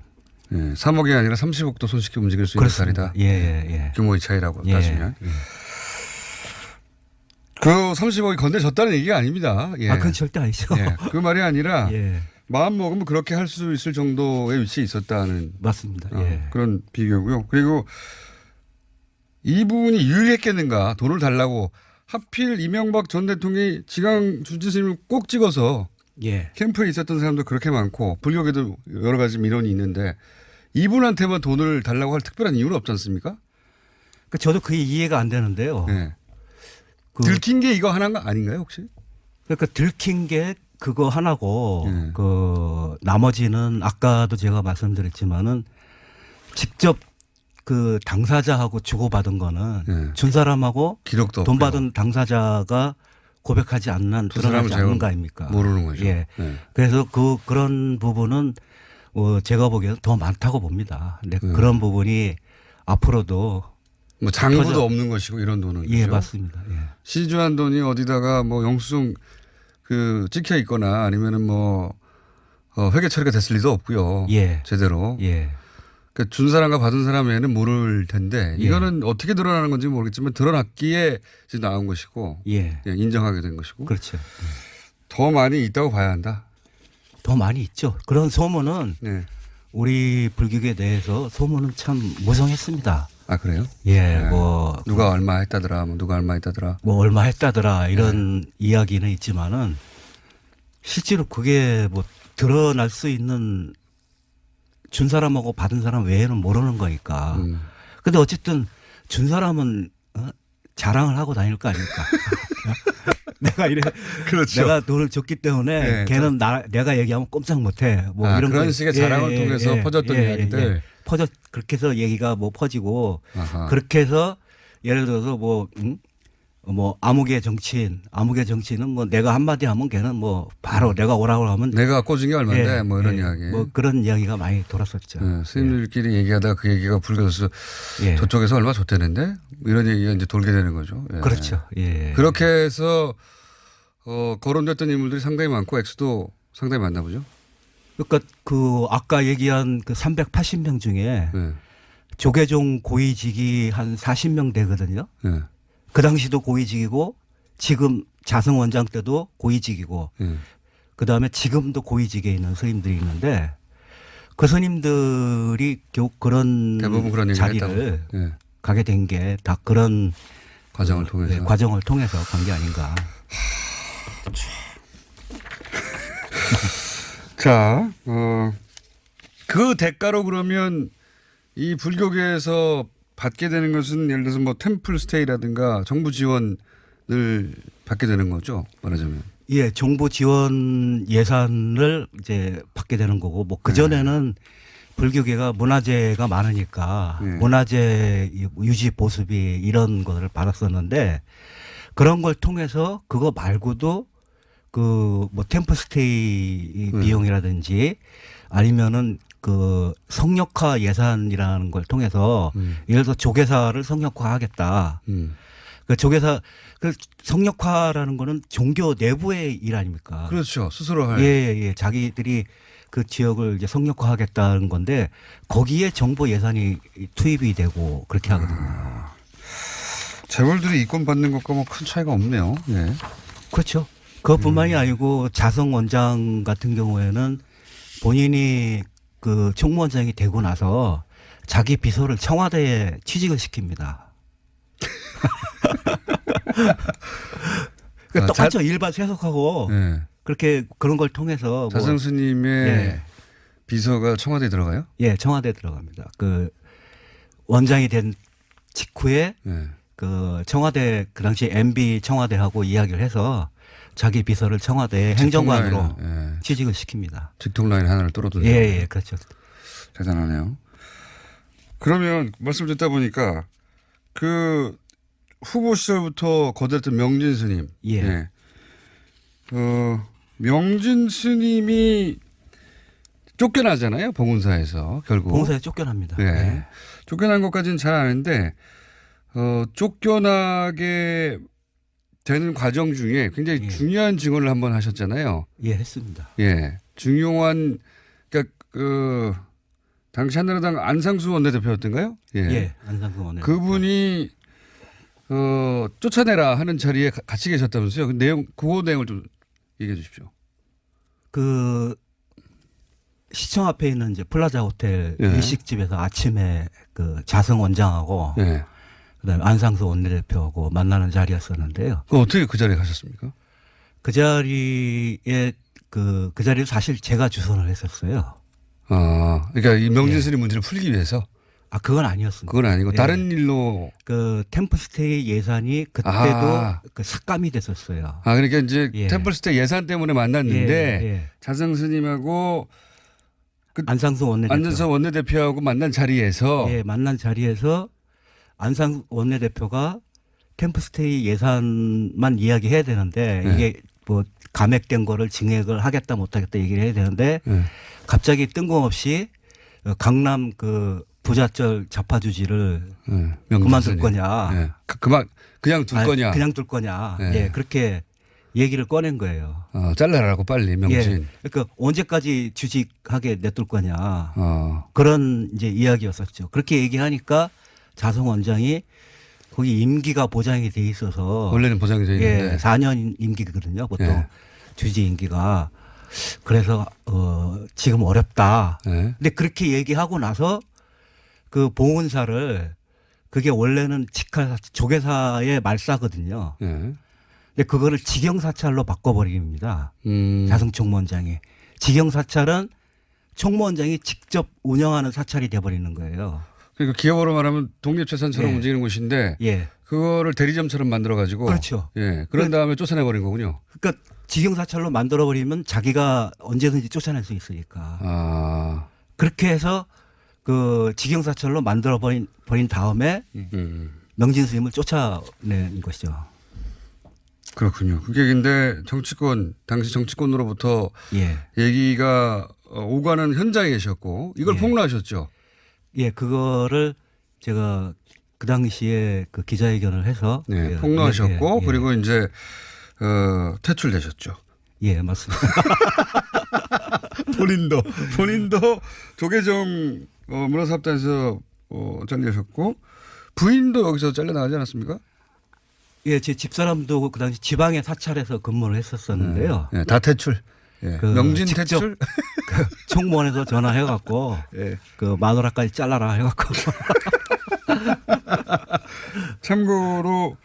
예. 3억이 아니라 30억도 손쉽게 움직일 수 있는 자리다. 예, 예, 예. 규모의 차이라고 예, 따지면. 예. 그 30억이 건네졌다는 얘기가 아닙니다. 예. 아, 그건 절대 아니죠. 예. 그 말이 아니라 예. 마음 먹으면 그렇게 할 수 있을 정도의 위치에 있었다는 맞습니다. 예. 그런 비교고요. 그리고 이분이 유리했겠는가 돈을 달라고 하필 이명박 전 대통령이 지강 주지스님을 꼭 찍어서 예. 캠프에 있었던 사람도 그렇게 많고 불교계도 여러 가지 민원이 있는데 이분한테만 돈을 달라고 할 특별한 이유는 없지 않습니까? 그 저도 그게 이해가 안 되는데요. 네. 그, 들킨 게 이거 하나가 아닌가요 혹시? 그러니까 들킨 게 그거 하나고 예. 그 나머지는 아까도 제가 말씀드렸지만은 직접 그 당사자하고 주고받은 거는 예. 준 사람하고 기록도 돈 없고요. 받은 당사자가 고백하지 않는 두 사람은 드러나지 제가 않는 거 아닙니까? 모르는 거죠. 예. 네. 그래서 그런 부분은 제가 보기에는 더 많다고 봅니다. 근데 그런 부분이 앞으로도 뭐 장부도 터져- 없는 것이고 이런 돈은 예, 그죠? 맞습니다. 예. 시주한 돈이 어디다가 뭐 영수증 그 찍혀 있거나 아니면은 뭐 회계 처리가 됐을 리도 없고요. 예. 제대로. 예. 그러니까 준 사람과 받은 사람 외에는 모를 텐데 예. 이거는 어떻게 드러나는 건지 모르겠지만 드러났기에 지금 나온 것이고 예. 예, 인정하게 된 것이고 그렇죠. 더 많이 있다고 봐야 한다. 더 많이 있죠. 그런 소문은 네. 우리 불교계 내에서 소문은 참 무성했습니다. 아 그래요? 예, 네. 뭐 누가 얼마 했다더라, 뭐 누가 얼마 했다더라. 뭐 얼마 했다더라 이런 이야기는 있지만은 실제로 그게 뭐 드러날 수 있는 준 사람하고 받은 사람 외에는 모르는 거니까. 근데 어쨌든 준 사람은 자랑을 하고 다닐 거 아닙니까? 그렇죠. 내가 돈을 줬기 때문에 네, 걔는 내가 얘기하면 꼼짝 못해. 뭐 이런 그런 거. 식의 자랑을 통해서 퍼졌던 이야기들. 그렇게 해서 얘기가 뭐 퍼지고 아하. 그렇게 해서 예를 들어서 뭐 암흑의 정치인은 뭐 내가 한마디 하면 걔는 뭐 바로 내가 오라고 하면 내가 꽂은 게 얼마인데 뭐 이런 이야기. 뭐 그런 이야기가 많이 돌았었죠. 네, 스님들끼리 얘기하다가 그 얘기가 불거져서 예. 저쪽에서 얼마 줬대는데 이런 얘기가 이제 돌게 되는 거죠. 예. 그렇죠. 예. 그렇게 해서 거론됐던 인물들이 상당히 많고 액수도 상당히 많나 보죠. 그러니까 그 아까 얘기한 그 380명 중에 네. 조계종 고위직이 한 40명 되거든요. 네. 그 당시도 고위직이고 지금 자승 원장 때도 고위직이고 네. 그다음에 지금도 고위직에 있는 스님들이 있는데 그 스님들이 결국 그런 대부분 그런 얘기를 자리를 했다고. 네. 가게 된 게 다 그런 과정을 통해서. 과정을 통해서 간 게 아닌가. 자, 그 대가로 그러면 이 불교계에서 받게 되는 것은 예를 들어서 뭐 템플 스테이라든가 정부 지원을 받게 되는 거죠. 말하자면. 예, 정부 지원 예산을 이제 받게 되는 거고 뭐 그전에는 불교계가 문화재가 많으니까 네. 문화재 유지 보수비 이런 것을 받았었는데 그런 걸 통해서 그거 말고도 그 뭐 템플스테이 비용이라든지 아니면은 그 성역화 예산이라는 걸 통해서 예를 들어 조계사를 성역화하겠다. 그 조계사 그 성역화라는 거는 종교 내부의 일 아닙니까? 그렇죠. 스스로 할. 예. 자기들이 그 지역을 이제 성역화하겠다는 건데 거기에 정부 예산이 투입이 되고 그렇게 하거든요. 재벌들이 이권 받는 것과 뭐 큰 차이가 없네요. 예. 그렇죠. 그것뿐만이 아니고 자성 원장 같은 경우에는 본인이 그 총무원장이 되고 나서 자기 비서를 청와대에 취직을 시킵니다. 그러니까 똑같죠. 일반 세속하고 예. 그렇게 그런 걸 통해서 자성 스님의 예. 비서가 청와대에 들어가요? 예, 청와대에 들어갑니다. 그 원장이 된 직후에 예. 그 청와대 그 당시 MB 청와대하고 이야기를 해서 자기 비서를 청와대 행정관으로 예. 취직을 시킵니다. 직통 라인 하나를 뚫어둔다. 예, 그렇죠. 대단하네요. 그러면 말씀 듣다 보니까 그 후보 시절부터 거듭했던 명진 스님. 예. 명진 스님이 쫓겨나잖아요. 봉은사에서 결국. 봉사에 쫓겨납니다. 예. 예. 쫓겨난 것까지는 잘 아는데 쫓겨나게 되는 과정 중에 굉장히 예. 중요한 증언을 한번 하셨잖아요. 예, 했습니다. 예. 중요한 그러니까 그 당시 한나라당 안상수 원내대표였던가요? 예, 안상수 원내. 그분이 쫓아내라 하는 자리에 같이 계셨다면서요. 그 내용을 좀 얘기해 주십시오. 그 시청 앞에 있는 이제 플라자 호텔 예. 일식집에서 아침에 그 자성 원장하고 예. 그다음에 안상수 원내대표하고 만나는 자리였었는데요. 그 어떻게 그 자리에 가셨습니까? 그 자리에 그 자리를 사실 제가 주선을 했었어요. 그러니까 이 명진 스님 문제를 풀기 위해서. 아, 그건 아니었습니다. 그건 아니고 예. 다른 일로. 그 템플스테이 예산이 그때도 그 삭감이 됐었어요. 그러니까 이제 예. 템플스테이 예산 때문에 만났는데 예. 자성 스님하고 안상수 원내대표. 안전서 원내대표하고 만난 자리에서 예, 만난 자리에서 안상수 원내대표가 템플스테이 예산만 이야기해야 되는데 예. 이게 뭐 감액된 거를 증액을 하겠다 못하겠다 얘기를 해야 되는데 예. 갑자기 뜬금없이 강남 그 부자철 자파주지를 그만둘 거냐. 예. 그냥 둘 거냐. 그냥 둘 거냐. 예. 예, 그렇게 얘기를 꺼낸 거예요. 잘라라고 빨리 명진. 예. 그러니까 언제까지 주직하게 냅둘 거냐. 어. 그런 이제 이야기였었죠. 그렇게 얘기하니까 자성 원장이 거기 임기가 보장이 돼 있어서 원래는 보장이 돼 있는데. 예, 4년 임기거든요. 보통 예. 주지 임기가. 그래서 지금 어렵다. 예. 근데 그렇게 얘기하고 나서 그 봉은사를 그게 원래는 조계사의 말사거든요. 예. 근데 그거를 직영사찰로 바꿔버립니다. 음. 자성 총무원장이. 직영사찰은 총무원장이 직접 운영하는 사찰이 돼버리는 거예요. 그러니까 기업으로 말하면 독립재산처럼 예. 움직이는 곳인데 예. 그거를 대리점처럼 만들어가지고. 그렇죠. 예. 그런 다음에 쫓아내버린 거군요. 그러니까 직영사찰로 만들어버리면 자기가 언제든지 쫓아낼 수 있으니까. 아. 그렇게 해서 그 직영사찰로 만들어버린 다음에 명진 스님을 쫓아낸 것이죠. 그렇군요. 그게 근데 정치권, 당시 정치권으로부터 예. 얘기가 오가는 현장에 계셨고 이걸 예. 폭로하셨죠. 예, 그거를 제가 그 당시에 그 기자회견을 해서 네, 예, 폭로하셨고 예, 예, 그리고 이제 퇴출되셨죠. 예, 맞습니다. 본인도 조계종 문화사업단에서 잘리셨고 부인도 여기서 잘려나가지 않았습니까? 예, 제 집사람도 그 당시 지방에 사찰에서 근무를 했었었는데요. 네, 다 퇴출. 예. 그 명진 직접 퇴출. 그 총무원에서 전화해갖고 예. 그 마누라까지 잘라라 해갖고. 참고로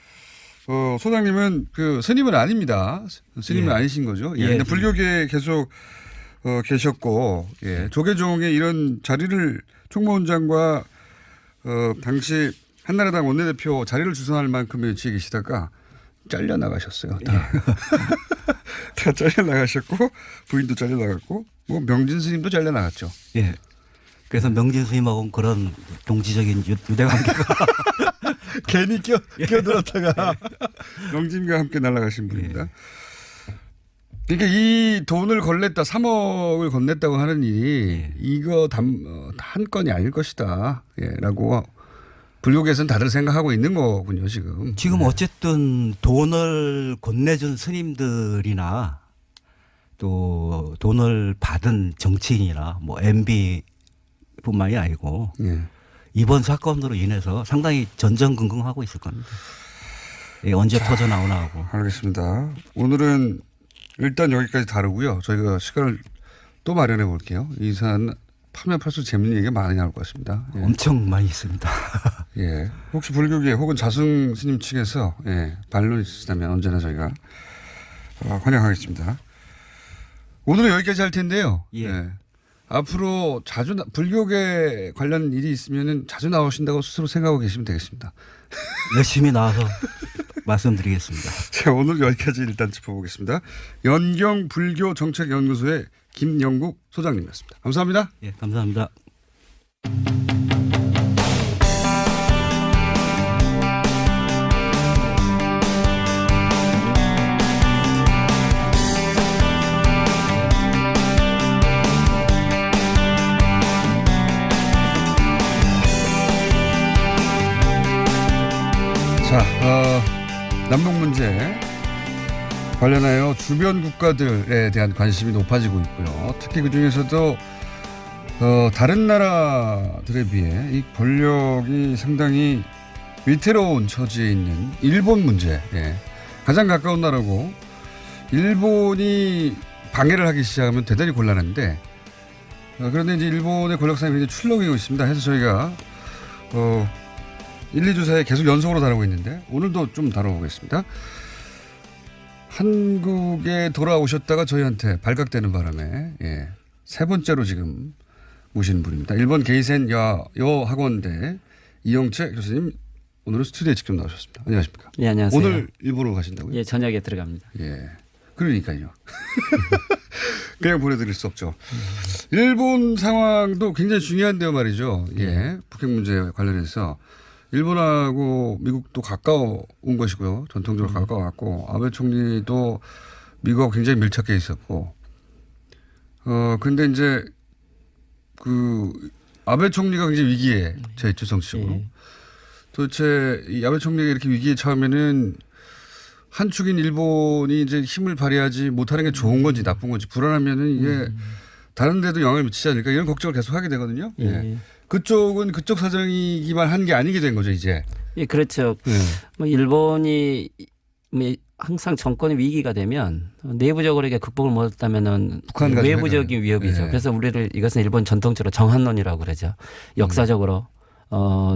소장님은 그 스님은 아닙니다. 스님은 예. 아니신 거죠. 예. 예. 근데 불교계에 계속 계셨고 예. 조계종의 이런 자리를 총무원장과 당시 한나라당 원내대표 자리를 주선할 만큼의 위치에 계시다가 잘려나가셨어요. 다. 다 잘려나가셨고 부인도 잘려나갔고 뭐 명진 스님도 잘려나갔죠. 예. 그래서 명진 스님하고는 그런 동지적인 유대관계가 괜히 끼어들었다가 명진과 함께 날아가신 분입니다. 그러니까 이 돈을 건넸다 3억을 건넸다고 하는 일이 이거 한 건이 아닐 것이다. 예, 라고 불교계에서는 다들 생각하고 있는 거군요. 지금 어쨌든 돈을 건네준 스님들이나 또 돈을 받은 정치인이나 뭐 MB 뿐만이 아니고 예. 이번 사건으로 인해서 상당히 전전긍긍하고 있을 겁니다. 예, 언제 터져 나오나 하고. 알겠습니다. 오늘은 일단 여기까지 다루고요. 저희가 시간을 또 마련해 볼게요. 이 사안 파면 팔수록 재밌는 얘기가 많이 나올 것 같습니다. 예. 엄청 많이 있습니다. 예. 혹시 불교계 혹은 자승 스님 측에서 예, 반론이 있으시다면 언제나 저희가 환영하겠습니다. 오늘은 여기까지 할 텐데요. 예. 예. 앞으로 불교계 관련 일이 있으면 자주 나오신다고 스스로 생각하고 계시면 되겠습니다. 열심히 나와서 말씀드리겠습니다. 자, 오늘 여기까지 일단 짚어보겠습니다. 연경불교정책연구소의 김영국 소장님이었습니다. 감사합니다. 예, 감사합니다. 자, 남북 문제 관련하여 주변 국가들에 대한 관심이 높아지고 있고요. 특히 그 중에서도 다른 나라들에 비해 이 권력이 상당히 위태로운 처지에 있는 일본 문제, 예. 가장 가까운 나라고 일본이 방해를 하기 시작하면 대단히 곤란한데 그런데 이제 일본의 권력상이 굉장히 출렁이고 있습니다. 해서 저희가 1, 2주 사이에 계속 연속으로 다루고 있는데 오늘도 좀 다뤄보겠습니다. 한국에 돌아오셨다가 저희한테 발각되는 바람에 예, 세 번째로 지금 모신 분입니다. 일본 게이센 여학원대 이영채 교수님 오늘은 스튜디오에 직접 나오셨습니다. 안녕하십니까? 예, 안녕하세요. 오늘 일본으로 가신다고요? 예, 저녁에 들어갑니다. 예, 그러니까요. 그냥 보내드릴 수 없죠. 일본 상황도 굉장히 중요한데요 말이죠. 예, 북핵 문제 관련해서 일본하고 미국도 가까운 것이고요. 전통적으로 가까워왔고 아베 총리도 미국하고 굉장히 밀착해 있었고 근데 이제 그 아베 총리가 굉장히 위기에 처했죠 정치적으로. 예. 도대체 이 아베 총리가 이렇게 위기에 처하면은 한 축인 일본이 이제 힘을 발휘하지 못하는 게 좋은 건지 나쁜 건지 불안하면은 이게 다른 데도 영향을 미치지 않을까 이런 걱정을 계속 하게 되거든요. 예. 예. 그쪽은 그쪽 사정이기만 한 게 아니게 된 거죠, 이제. 예, 그렇죠. 예. 뭐 일본이 뭐 항상 정권의 위기가 되면 내부적으로 이게 극복을 못했다면은 북한 가지고 외부적인 위협이죠. 예. 그래서 우리를 이것은 일본 전통적으로 정한론이라고 그러죠. 역사적으로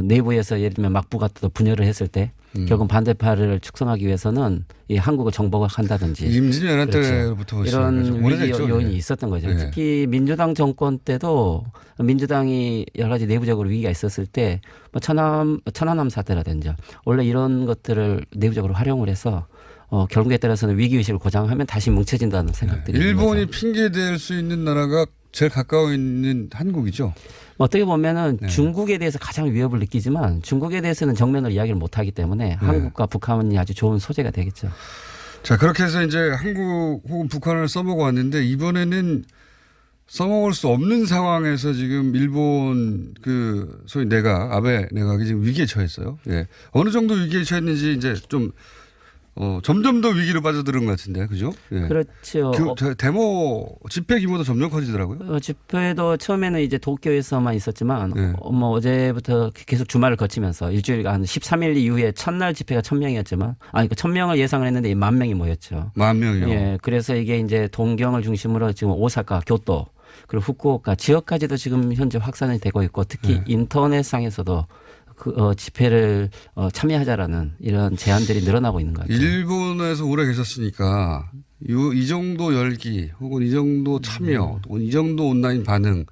내부에서 예를 들면 막부가 또 분열을 했을 때 결국 반대파를 축성하기 위해서는 이 한국을 정복한다든지 임진왜란 그렇죠. 때부터 이런 시작해서 위기 오래됐죠. 요인이 예. 있었던 거죠. 예. 특히 민주당 정권 때도 민주당이 여러 가지 내부적으로 위기가 있었을 때 뭐 천안함 사태라든지 원래 이런 것들을 내부적으로 활용을 해서 결국에 따라서는 위기의식을 고장하면 다시 뭉쳐진다는 생각들이 있는 일본이 거죠. 핑계댈 수 있는 나라가 제일 가까워 있는 한국이죠. 어떻게 보면은 네. 중국에 대해서 가장 위협을 느끼지만 중국에 대해서는 정면으로 이야기를 못하기 때문에 한국과 북한이 아주 좋은 소재가 되겠죠. 자, 그렇게 해서 이제 한국 혹은 북한을 써먹어 왔는데 이번에는 써먹을 수 없는 상황에서 지금 일본 그 소위 아베 내각이 지금 위기에 처했어요. 예. 어느 정도 위기에 처했는지 이제 좀 점점 더 위기로 빠져드는 것 같은데, 그죠? 예. 그렇죠. 데모 집회 규모도 점점 커지더라고요. 집회도 처음에는 이제 도쿄에서만 있었지만 네. 뭐 어제부터 계속 주말을 거치면서 일주일간 13일 이후에 첫날 집회가 1,000명이었지만 그 1,000명을 예상을 했는데 10,000명이 모였죠. 10,000명이요. 예, 그래서 이게 이제 동경을 중심으로 지금 오사카, 교토 그리고 후쿠오카 지역까지도 지금 현재 확산이 되고 있고 특히 인터넷상에서도 집회를 참여하자라는 이런 제안들이 늘어나고 있는 것 같아요. 일본에서 오래 계셨으니까 이 정도 열기 혹은 이 정도 참여 혹은 이 정도 온라인 반응을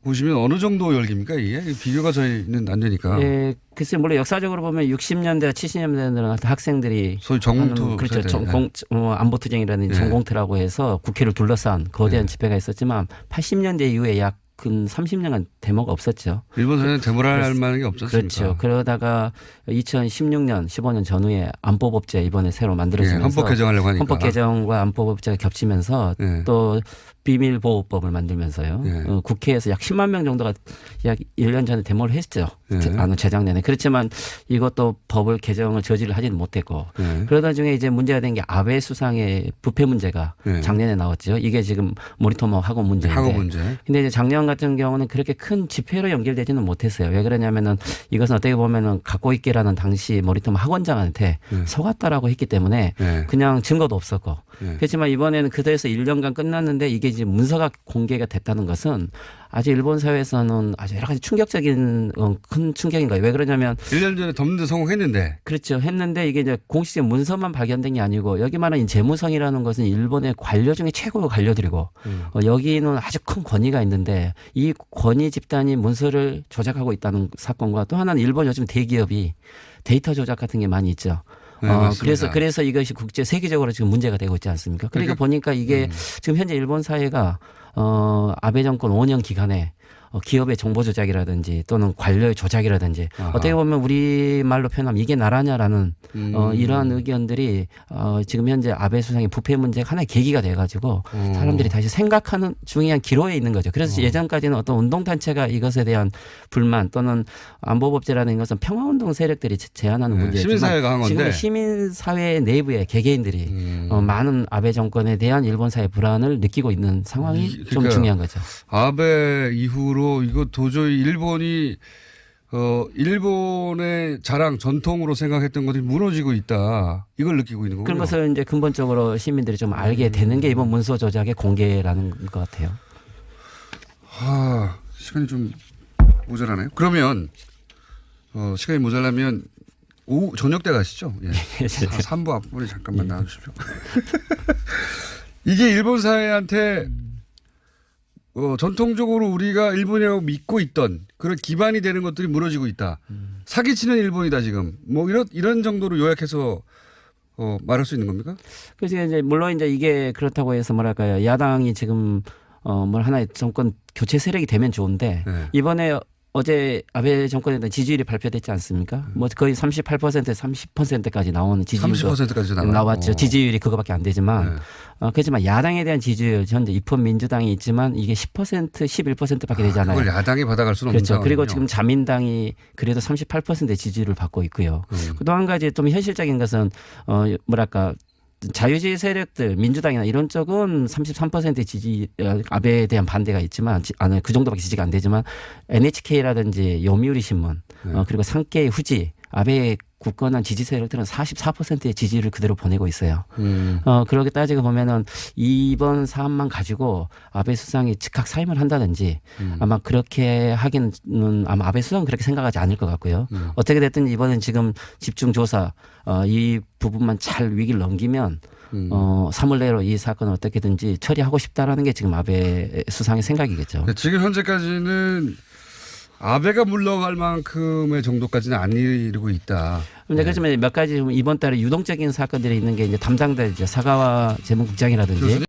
보시면 어느 정도 열기입니까 이게? 비교가 저희는 안 되니까. 예, 글쎄 물론 역사적으로 보면 60년대, 70년대에는 학생들이 소위 전공투 그렇죠. 세대. 안보투쟁이라는 네. 전공투라고 해서 국회를 둘러싼 거대한 집회가 있었지만 80년대 이후에 약 근 30년간 데모가 없었죠. 일본 사회는 데모를 할 만한 게 없었습니까? 그렇죠. 그러다가 2016년, 15년 전후에 안보법제 이번에 새로 만들어지면서 헌법 개정하려고 하니까. 헌법 개정과 안보법제가 겹치면서 네. 또 비밀보호법을 만들면서요. 네. 국회에서 약 10만 명 정도가 약 1년 전에 데모를 했죠. 네. 재작년에. 그렇지만 이것도 법을 개정을 저지를 하지는 못했고 네. 그러다 중에 이제 문제가 된 게 아베 수상의 부패 문제가 네. 작년에 나왔죠. 이게 지금 모리토모 학원 문제인데. 학업 문제. 근데 이제 작년 같은 경우는 그렇게 큰 집회로 연결되지는 못했어요. 왜 그러냐면은 이것은 어떻게 보면은 갖고 있기라는 당시 모리토모 학원장한테 속았다라고 했기 때문에 네. 그냥 증거도 없었고. 네. 그렇지만 이번에는 그대에서 1년간 끝났는데 이게 이제 문서가 공개가 됐다는 것은 아주 일본 사회에서는 아주 여러 가지 충격적인 큰 충격인 거예요. 왜 그러냐면 1년 전에 덮는 성공했는데. 그렇죠. 했는데 이게 이제 공식적 문서만 발견된 게 아니고 여기 말하는 재무성이라는 것은 일본의 관료 중에 최고의 관료들이고 여기는 아주 큰 권위가 있는데 이 권위 집단이 문서를 조작하고 있다는 사건과 또 하나는 일본 요즘 대기업이 데이터 조작 같은 게 많이 있죠. 네, 맞습니다. 그래서 이것이 세계적으로 지금 문제가 되고 있지 않습니까? 그러니까 보니까 이게 지금 현재 일본 사회가 아베 정권 5년 기간에 기업의 정보 조작이라든지 또는 관료의 조작이라든지 아하. 어떻게 보면 우리 말로 표현하면 이게 나라냐라는 이러한 의견들이 지금 현재 아베 수상의 부패 문제가 하나의 계기가 돼가지고 사람들이 다시 생각하는 중요한 기로에 있는 거죠. 그래서 예전까지는 어떤 운동단체가 이것에 대한 불만 또는 안보법제라는 것은 평화운동 세력들이 제안하는 네, 문제지만 시민사회가 한 건데. 지금 시민사회 내부의 개개인들이 많은 아베 정권에 대한 일본 사회 불안을 느끼고 있는 상황이 좀 그러니까 중요한 거죠. 아베 이후로 이거 도저히 일본이 일본의 자랑 전통으로 생각했던 것이 무너지고 있다. 이걸 느끼고 있는 거고요. 그런 것을 이제 근본적으로 시민들이 좀 알게 되는 게 이번 문서 조작의 공개라는 것 같아요. 시간이 좀 모자라나요? 그러면 시간이 모자라면 저녁 때 가시죠. 예. 3부 앞부분에 잠깐만 나와주십시오. 이게 일본 사회한테 전통적으로 우리가 일본이라고 믿고 있던 그런 기반이 되는 것들이 무너지고 있다. 사기치는 일본이다 지금. 뭐 이런 정도로 요약해서 말할 수 있는 겁니까? 그래서 이제 물론 이제 이게 그렇다고 해서 뭐랄까요 야당이 지금 하나의 정권 교체 세력이 되면 좋은데 네. 이번에 어제 아베 정권에 대한 지지율이 발표됐지 않습니까? 뭐 거의 38%에서 30%까지 나오는 지지율도 30%까지 나왔죠. 지지율이 그거밖에 안 되지만 그렇지만 야당에 대한 지지율 현재 입헌 민주당이 있지만 이게 10% 11%밖에 되잖아요. 그걸 야당이 받아갈 수는 없는 그렇죠. 상황이군요. 그리고 지금 자민당이 그래도 38%의 지지율을 받고 있고요. 또 한 가지 좀 현실적인 것은 뭐랄까 자유주의 세력들 민주당이나 이런 쪽은 33%의 지지 아베에 대한 반대가 있지만 그 정도밖에 지지가 안 되지만 NHK라든지 요미우리 신문 그리고 산케이 후지 아베의 굳건한 지지 세력들은 44%의 지지를 그대로 보내고 있어요. 그렇게 따지고 보면은 이번 사안만 가지고 아베 수상이 즉각 사임을 한다든지 아마 그렇게 하기는 아마 아베 수상은 그렇게 생각하지 않을 것 같고요. 어떻게 됐든 이번엔 지금 집중 조사 이 부분만 잘 위기를 넘기면 3월 내로 이 사건을 어떻게든지 처리하고 싶다라는 게 지금 아베 수상의 생각이겠죠. 지금 현재까지는 아베가 물러갈 만큼의 정도까지는 안 이르고 있다. 그렇지만 몇 가지 이번 달에 유동적인 사건들이 있는 게 이제 담당자이죠. 사가와 재무국장이라든지